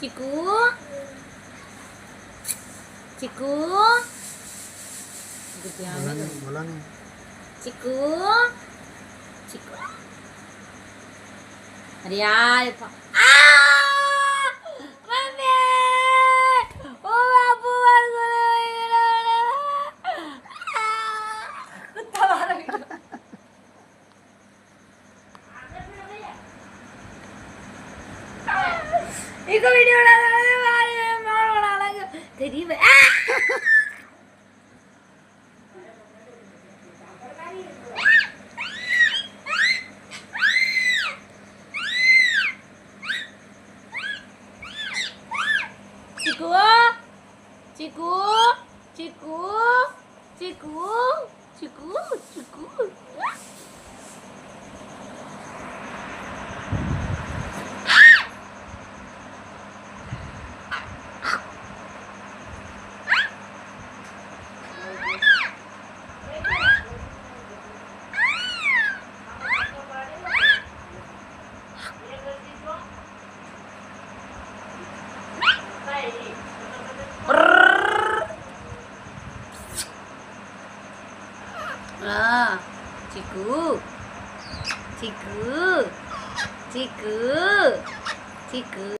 चिकू चिकू बोला नहीं चिकू चिकू अरे यार मम्मी ओ बापू कुत्ता मारा एक वीडियो डाला गरीब चिकू चिकू चिकू चिकू चिकू चिकू चिकू चिकू चिकू चिकू